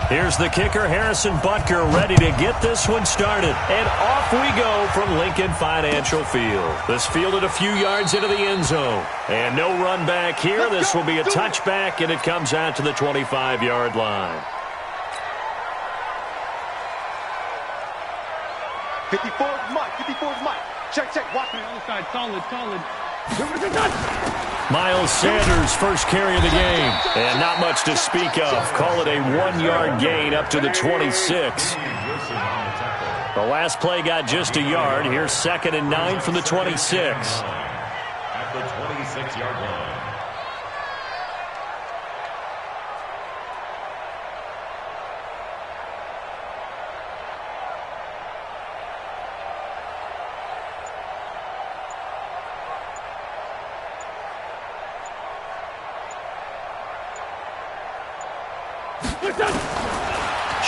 Here's the kicker, Harrison Butker, ready to get this one started. And off we go from Lincoln Financial Field. This fielded a few yards into the end zone. And no run back here. This will be a touchback, and it comes out to the 25-yard line. 54 is Mike. 54 is Mike. Check, check. Watch me. Other side. Solid, solid. Miles Sanders' first carry of the game. And not much to speak of. Call it a 1-yard gain up to the 26. The last play got just a yard. Here's 2nd and 9 from the 26. At the 26-yard line.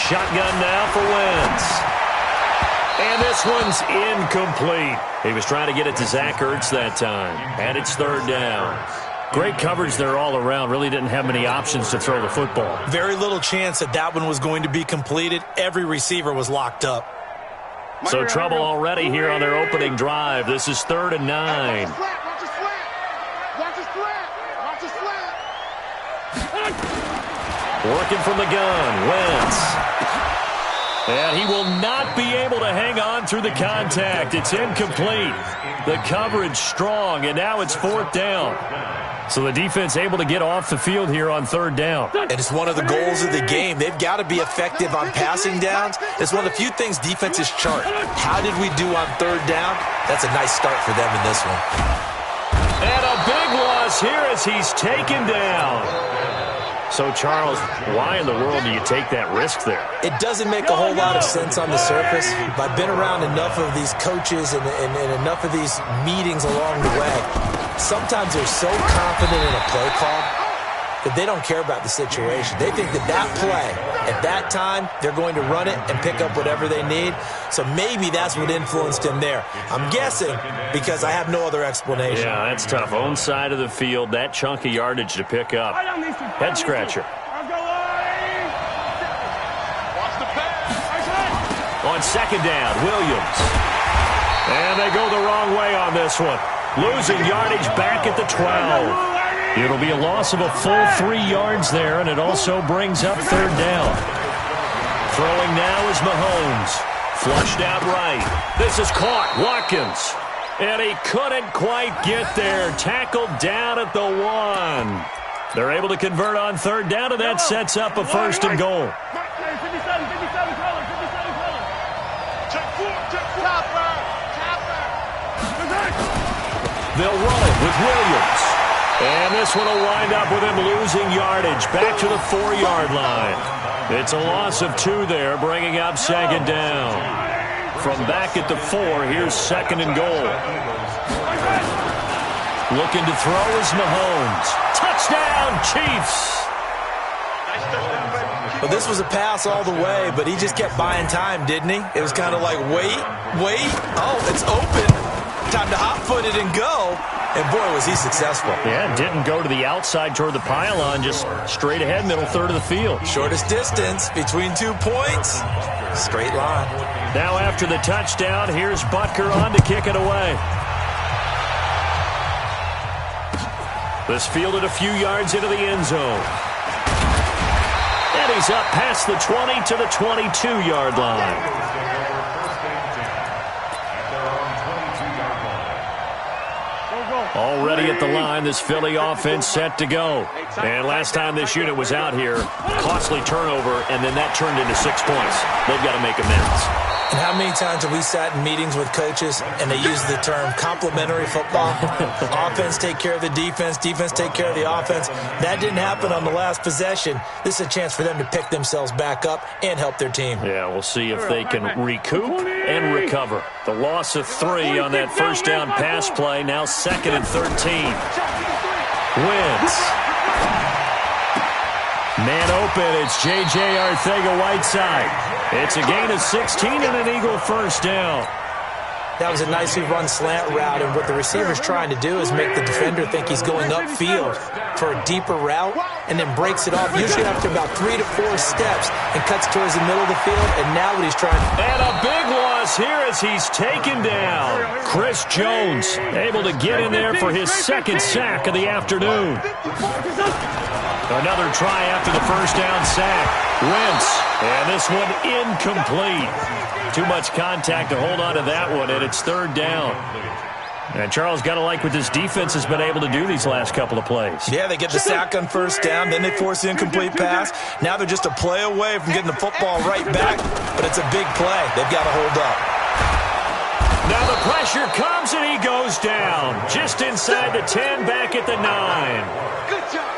Shotgun now for Wentz. And this one's incomplete. He was trying to get it to Zach Ertz that time. And it's 3rd down. Great coverage there all around. Really didn't have many options to throw the football. Very little chance that one was going to be completed. Every receiver was locked up. So trouble already here on their opening drive. This is 3rd and 9. Watch the slant. Watch the slant. Watch the slant. Working from the gun, Wentz. And he will not be able to hang on through the contact. It's incomplete. The coverage strong, and now it's 4th down. So the defense able to get off the field here on 3rd down. And it's one of the goals of the game. They've got to be effective on passing downs. It's one of the few things defenses chart. How did we do on 3rd down? That's a nice start for them in this one. And a big loss here as he's taken down. So, Charles, why in the world do you take that risk there? It doesn't make a whole lot of sense on the surface, but I've been around enough of these coaches and enough of these meetings along the way. Sometimes they're so confident in a play call that they don't care about the situation. They think that play, at that time, they're going to run it and pick up whatever they need. So maybe that's what influenced him there. I'm guessing because I have no other explanation. Yeah, that's tough. Own side of the field, that chunk of yardage to pick up. Head scratcher. On 2nd down, Williams. And they go the wrong way on this one. Losing yardage back at the 12. It'll be a loss of a full 3 yards there, and it also brings up 3rd down. Throwing now is Mahomes. Flushed out right. This is caught. Watkins. And he couldn't quite get there. Tackled down at the 1. They're able to convert on 3rd down, and that sets up a 1st and goal. They'll run it with Williams. And this one will wind up with him losing yardage back to the 4-yard line. It's a loss of 2 there, bringing up 2nd down. From back at the 4, here's 2nd and goal. Looking to throw is Mahomes. Touchdown, Chiefs! Well, this was a pass all the way, but he just kept buying time, didn't he? It was kind of like, wait. Oh, it's open. Time to hot-foot it and go. And, boy, was he successful. Yeah, didn't go to the outside toward the pylon, just straight ahead, middle third of the field. Shortest distance between 2 points. Straight line. Now after the touchdown, here's Butker on to kick it away. This fielded a few yards into the end zone. And he's up past the 20 to the 22-yard line. Already at the line, this Philly offense set to go. And last time this unit was out here, costly turnover, and then that turned into 6 points. They've got to make amends. And how many times have we sat in meetings with coaches and they use the term complementary football? Offense take care of the defense, defense take care of the offense. That didn't happen on the last possession. This is a chance for them to pick themselves back up and help their team. Yeah, we'll see if they can recoup and recover. The loss of 3 on that first down pass play, now 2nd and 13. Wentz. Man open, it's J.J. Arcega-Whiteside. It's a gain of 16 and an Eagle first down. That was a nicely run slant route, and what the receiver's trying to do is make the defender think he's going upfield for a deeper route. and then breaks it off, usually after about 3 to 4 steps, and cuts towards the middle of the field. And now what he's trying to... And a big loss here as he's taken down. Chris Jones able to get in there for his second sack of the afternoon. Another try after the first down sack. Wentz, and this one incomplete. Too much contact to hold on to that one, and it's third down. And Charles, got to like what this defense has been able to do these last couple of plays. Yeah, they get the sack on first down, then they force the incomplete pass. Now they're just a play away from getting the football right back, but it's a big play. They've got to hold up. Now the pressure comes, and he goes down. Just inside the 10, back at the 9. Good job.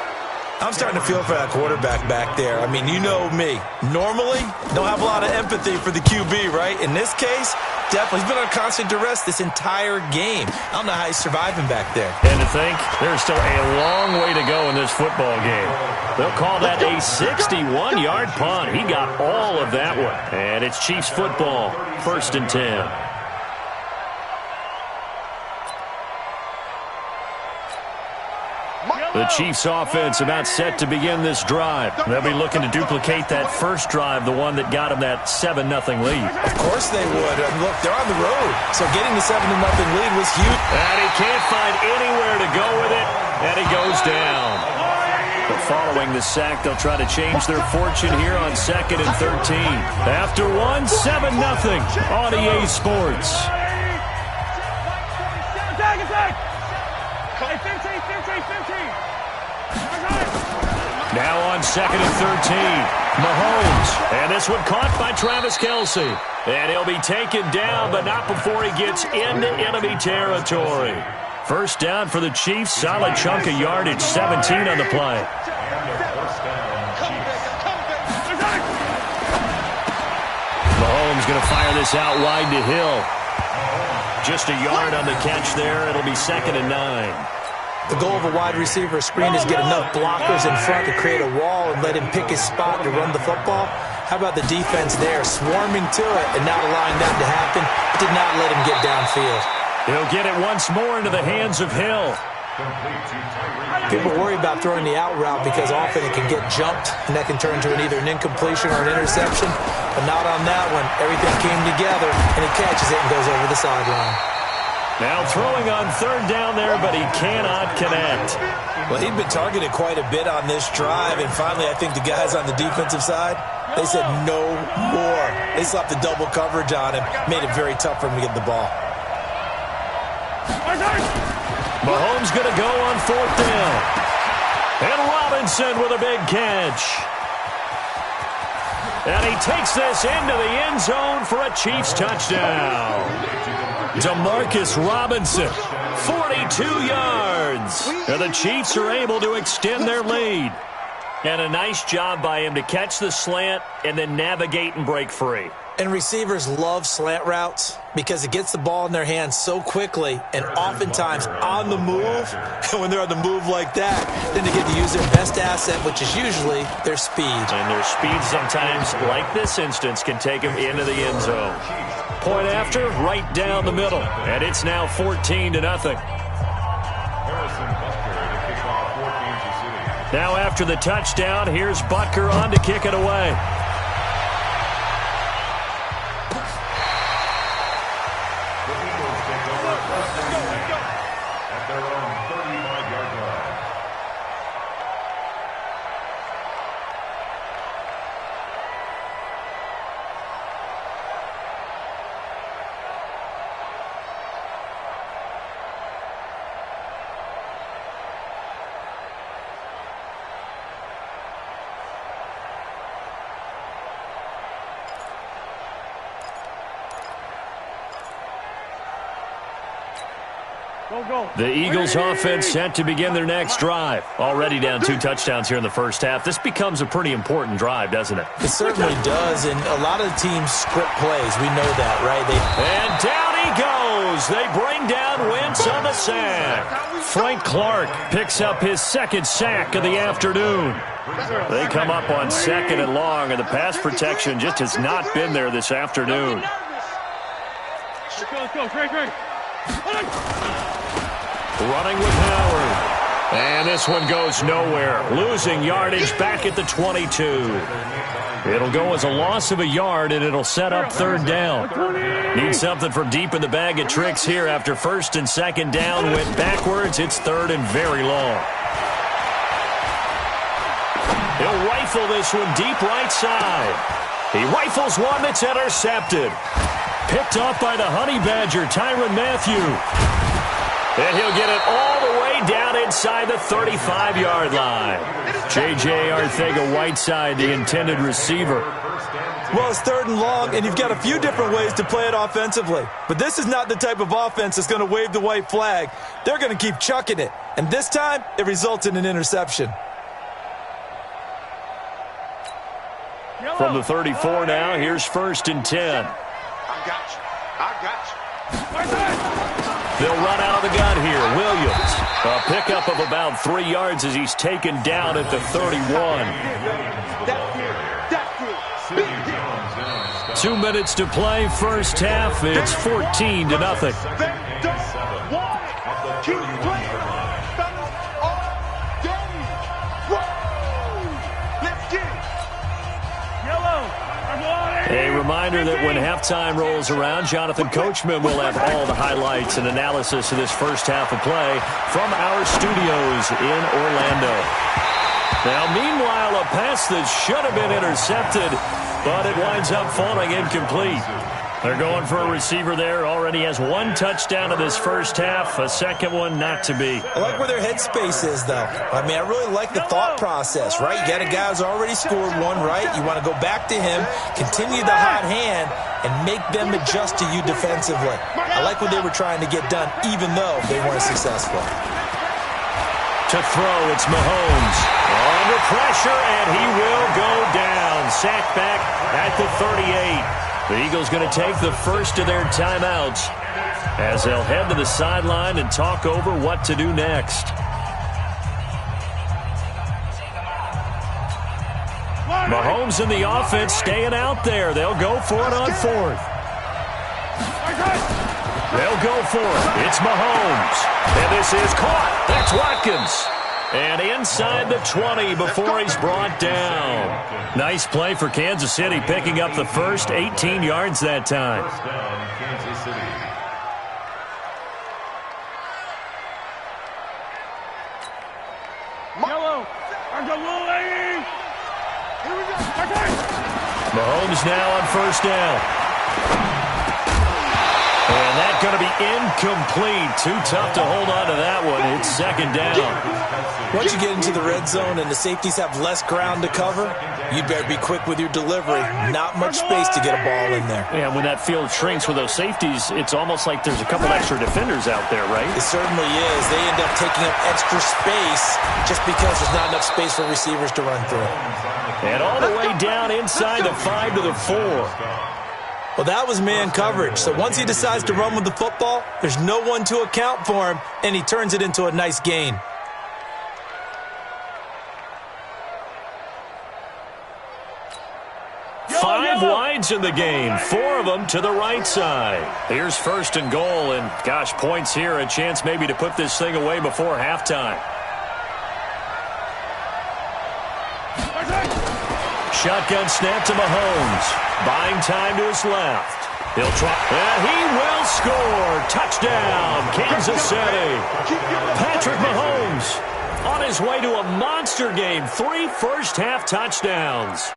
I'm starting to feel for that quarterback back there. I mean, you know me. Normally, don't have a lot of empathy for the QB, right? In this case, definitely. He's been on constant duress this entire game. I don't know how he's surviving back there. And to think, there's still a long way to go in this football game. They'll call that a 61-yard punt. He got all of that one. And it's Chiefs football, 1st and 10. The Chiefs offense about set to begin this drive. They'll be looking to duplicate that first drive, the one that got them that 7-0 lead. Of course they would. Look, they're on the road, so getting the 7-0 lead was huge. And he can't find anywhere to go with it, and he goes down. But following the sack, they'll try to change their fortune here on 2nd and 13. After one, 7-0 on EA Sports. Now on 2nd and 13, Mahomes. And this one caught by Travis Kelce. And he'll be taken down, but not before he gets into enemy territory. First down for the Chiefs. Solid chunk of yardage, 17 on the play. Mahomes going to fire this out wide to Hill. Just a yard on the catch there. It'll be 2nd and 9. The goal of a wide receiver screen is get enough blockers in front to create a wall and let him pick his spot to run the football. How about the defense there, swarming to it and not allowing that to happen? Did not let him get downfield. He'll get it once more into the hands of Hill. People worry about throwing the out route because often it can get jumped, and that can turn into either an incompletion or an interception. But not on that one. Everything came together, and he catches it and goes over the sideline. Now throwing on 3rd down there, but he cannot connect. Well, he'd been targeted quite a bit on this drive, and finally I think the guys on the defensive side, they said no more. They slapped the double coverage on him, made it very tough for him to get the ball. Mahomes going to go on 4th down. And Robinson with a big catch. And he takes this into the end zone for a Chiefs touchdown. Demarcus Robinson, 42 yards. And the Chiefs are able to extend their lead. And a nice job by him to catch the slant and then navigate and break free. And receivers love slant routes because it gets the ball in their hands so quickly and oftentimes on the move. And when they're on the move like that, then they get to use their best asset, which is usually their speed. And their speed sometimes, like this instance, can take them into the end zone. Point after, right down the middle. And it's now 14-0. Now after the touchdown, here's Butker on to kick it away. The Eagles offense set to begin their next drive. Already down 2 touchdowns here in the first half. This becomes a pretty important drive, doesn't it? It certainly does, and a lot of the teams script plays. We know that, right? And down he goes. They bring down Wentz on the sack. Frank Clark picks up his 2nd sack of the afternoon. They come up on 2nd and long, and the pass protection just has not been there this afternoon. Let's go, great. Running with Howard. And this one goes nowhere. Losing yardage back at the 22. It'll go as a loss of a yard, and it'll set up third down. Need something from deep in the bag of tricks here after first and second down went backwards. It's third and very long. He'll rifle this one deep right side. He rifles one that's intercepted. Picked off by the Honey Badger, Tyrann Mathieu. And he'll get it all the way down inside the 35-yard line. J.J. Arcega-Whiteside, the intended receiver. Well, it's third and long, and you've got a few different ways to play it offensively. But this is not the type of offense that's going to wave the white flag. They're going to keep chucking it. And this time, it results in an interception. From the 34 now, here's first and 10. I got you. They'll run out of the gun here. Williams, a pickup of about 3 yards as he's taken down at the 31. 2 minutes to play, first half. It's 14-0. A reminder that when halftime rolls around, Jonathan Coachman will have all the highlights and analysis of this first half of play from our studios in Orlando. Now, meanwhile, a pass that should have been intercepted, but it winds up falling incomplete. They're going for a receiver there. Already has 1 touchdown in this first half. A second one not to be. I like where their headspace is, though. I mean, I really like the thought process, right? You got a guy who's already scored one, right? You want to go back to him, continue the hot hand, and make them adjust to you defensively. I like what they were trying to get done, even though they weren't successful. To throw, it's Mahomes. Under pressure, and he will go down. Sacked back at the 38. The Eagles going to take the first of their timeouts as they'll head to the sideline and talk over what to do next. Mahomes and the offense staying out there. They'll go for it on fourth. They'll go for it. It's Mahomes. And this is caught. That's Watkins. And inside the 20 before he's brought down. Nice play for Kansas City, picking up the first, 18 yards that time. First down, Kansas City. Mahomes now on first down. And that's going to be incomplete. Too tough to hold on to that one. It's second down. Once you get into the red zone and the safeties have less ground to cover, you better be quick with your delivery. Not much space to get a ball in there. Yeah, when that field shrinks with those safeties, it's almost like there's a couple extra defenders out there, right? It certainly is. They end up taking up extra space just because there's not enough space for receivers to run through. And all the way down inside the 5 to the 4. Well, that was man coverage. So once he decides to run with the football, there's no one to account for him, and he turns it into a nice gain. Five wides in the game, 4 of them to the right side. Here's first and goal, and gosh, points here, a chance maybe to put this thing away before halftime. Shotgun snap to Mahomes. Buying time to his left. He'll try. And he will score. Touchdown, Kansas City. Patrick Mahomes on his way to a monster game. 3 first-half touchdowns.